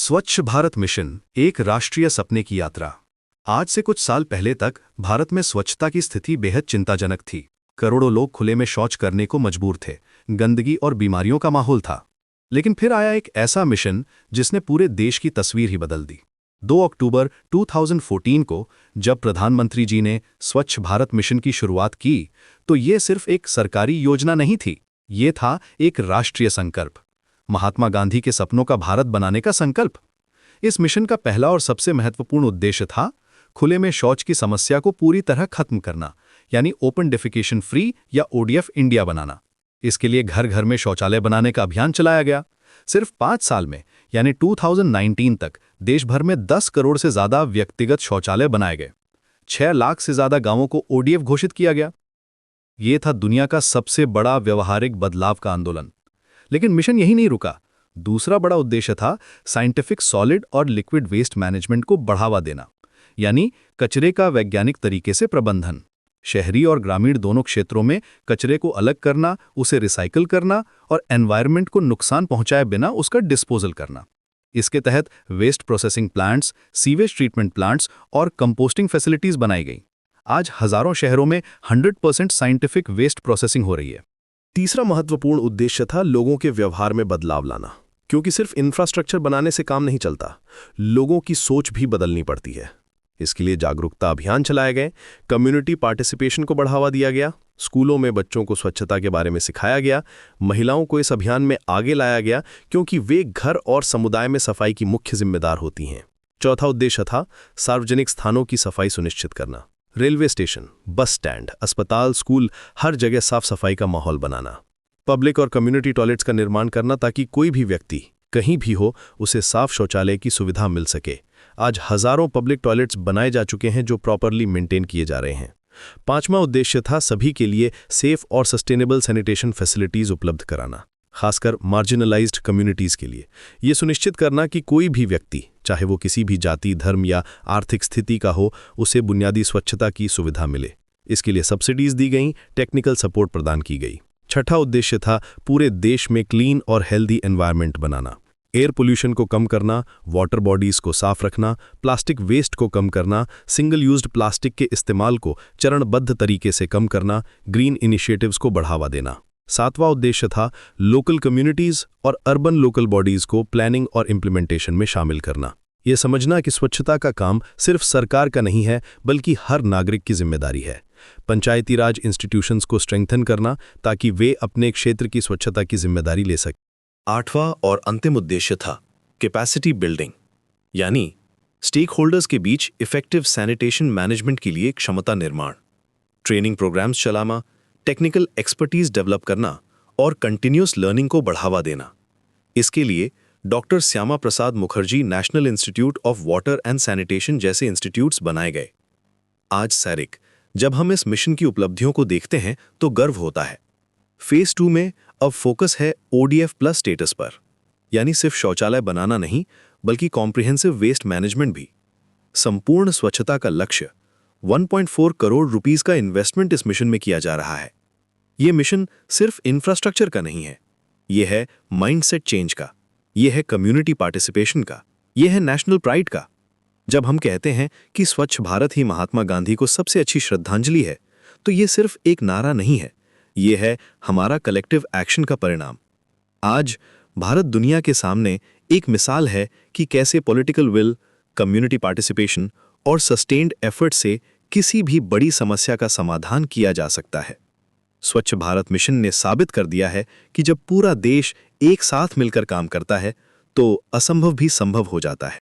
स्वच्छ भारत मिशन एक राष्ट्रीय सपने की यात्रा। आज से कुछ साल पहले तक भारत में स्वच्छता की स्थिति बेहद चिंताजनक थी। करोड़ों लोग खुले में शौच करने को मजबूर थे, गंदगी और बीमारियों का माहौल था। लेकिन फिर आया एक ऐसा मिशन जिसने पूरे देश की तस्वीर ही बदल दी। 2 अक्टूबर 2014 को जब प्रधानमंत्री जी ने स्वच्छ भारत मिशन की शुरुआत की, तो ये सिर्फ एक सरकारी योजना नहीं थी, ये था एक राष्ट्रीय संकल्प, महात्मा गांधी के सपनों का भारत बनाने का संकल्प। इस मिशन का पहला और सबसे महत्वपूर्ण उद्देश्य था खुले में शौच की समस्या को पूरी तरह खत्म करना, यानी ओपन डेफिकेशन फ्री या ODF इंडिया बनाना। इसके लिए घर घर में शौचालय बनाने का अभियान चलाया गया। सिर्फ 5 साल में यानी 2019 तक देश भर में 10 करोड़ से ज्यादा व्यक्तिगत शौचालय बनाए गए। 6 लाख से ज्यादा गांवों को ODF घोषित किया गया। ये था दुनिया का सबसे बड़ा व्यवहारिक बदलाव का आंदोलन। लेकिन मिशन यही नहीं रुका। दूसरा बड़ा उद्देश्य था साइंटिफिक सॉलिड और लिक्विड वेस्ट मैनेजमेंट को बढ़ावा देना, यानी कचरे का वैज्ञानिक तरीके से प्रबंधन। शहरी और ग्रामीण दोनों क्षेत्रों में कचरे को अलग करना, उसे रिसाइकल करना और एनवायरनमेंट को नुकसान पहुंचाए बिना उसका डिस्पोजल करना। इसके तहत waste processing plants, sewage treatment plants और कंपोस्टिंग फैसिलिटीज बनाई गई। आज हजारों शहरों में 100% साइंटिफिक वेस्ट प्रोसेसिंग हो रही है। तीसरा महत्वपूर्ण उद्देश्य था लोगों के व्यवहार में बदलाव लाना, क्योंकि सिर्फ इंफ्रास्ट्रक्चर बनाने से काम नहीं चलता, लोगों की सोच भी बदलनी पड़ती है। इसके लिए जागरूकता अभियान चलाए गए, कम्युनिटी पार्टिसिपेशन को बढ़ावा दिया गया, स्कूलों में बच्चों को स्वच्छता के बारे में सिखाया गया, महिलाओं को इस अभियान में आगे लाया गया क्योंकि वे घर और समुदाय में सफाई की मुख्य जिम्मेदार होती हैं। चौथा उद्देश्य था सार्वजनिक स्थानों की सफाई सुनिश्चित करना। रेलवे स्टेशन, बस स्टैंड, अस्पताल, स्कूल, हर जगह साफ सफाई का माहौल बनाना। पब्लिक और कम्युनिटी टॉयलेट्स का निर्माण करना ताकि कोई भी व्यक्ति कहीं भी हो उसे साफ शौचालय की सुविधा मिल सके। आज हजारों पब्लिक टॉयलेट्स बनाए जा चुके हैं जो प्रॉपरली मेंटेन किए जा रहे हैं। पांचवा उद्देश्य था सभी के लिए सेफ और सस्टेनेबल सैनिटेशन फैसिलिटीज उपलब्ध कराना, खासकर मार्जिनलाइज्ड कम्युनिटीज के लिए। ये सुनिश्चित करना कि कोई भी व्यक्ति, चाहे वो किसी भी जाति, धर्म या आर्थिक स्थिति का हो, उसे बुनियादी स्वच्छता की सुविधा मिले। इसके लिए सब्सिडीज दी गईं, टेक्निकल सपोर्ट प्रदान की गई। छठा उद्देश्य था पूरे देश में क्लीन और हेल्दी एनवायरनमेंट बनाना। एयर पोल्यूशन को कम करना, वाटर बॉडीज को साफ रखना, प्लास्टिक वेस्ट को कम करना, सिंगल यूज्ड प्लास्टिक के इस्तेमाल को चरणबद्ध तरीके से कम करना, ग्रीन इनिशिएटिव्स को बढ़ावा देना। सातवां उद्देश्य था लोकल कम्युनिटीज और अर्बन लोकल बॉडीज को प्लानिंग और इम्प्लीमेंटेशन में शामिल करना। यह समझना कि स्वच्छता का काम सिर्फ सरकार का नहीं है, बल्कि हर नागरिक की जिम्मेदारी है। पंचायती राज इंस्टीट्यूशंस को स्ट्रेंथन करना ताकि वे अपने क्षेत्र की स्वच्छता की जिम्मेदारी ले सकें। आठवां और अंतिम उद्देश्य था कैपेसिटी बिल्डिंग, यानी स्टेक होल्डर्स के बीच इफेक्टिव सैनिटेशन मैनेजमेंट के लिए क्षमता निर्माण। ट्रेनिंग प्रोग्राम्स चलाना, टेक्निकल एक्सपर्टीज डेवलप करना और कंटिन्यूस लर्निंग को बढ़ावा देना। इसके लिए doctor Shyama Prasad Mukherjee national institute of water and sanitation जैसे इंस्टीट्यूट्स बनाए गए। आज सैरिक, जब हम इस मिशन की उपलब्धियों को देखते हैं तो गर्व होता है। फेज 2 में अब फोकस है ODF प्लस स्टेटस पर, यानी सिर्फ शौचालय बनाना नहीं, बल्कि कॉम्प्रिहेंसिव वेस्ट मैनेजमेंट भी। संपूर्ण स्वच्छता का लक्ष्य 1.4 करोड़ रुपीस का इन्वेस्टमेंट इस मिशन में किया जा रहा है। यह मिशन सिर्फ इंफ्रास्ट्रक्चर का नहीं है, यह है माइंडसेट चेंज का, यह है कम्युनिटी पार्टिसिपेशन का, यह है नेशनल प्राइड का। जब हम कहते हैं कि स्वच्छ भारत ही महात्मा गांधी को सबसे अच्छी श्रद्धांजलि है, तो यह सिर्फ एक नारा नहीं है, यह है हमारा कलेक्टिव एक्शन का परिणाम। आज भारत दुनिया के सामने एक मिसाल है कि कैसे पॉलिटिकल विल, कम्युनिटी पार्टिसिपेशन और सस्टेन्ड एफर्ट से किसी भी बड़ी समस्या का समाधान किया जा सकता है। स्वच्छ भारत मिशन ने साबित कर दिया है कि जब पूरा देश एक साथ मिलकर काम करता है तो असंभव भी संभव हो जाता है।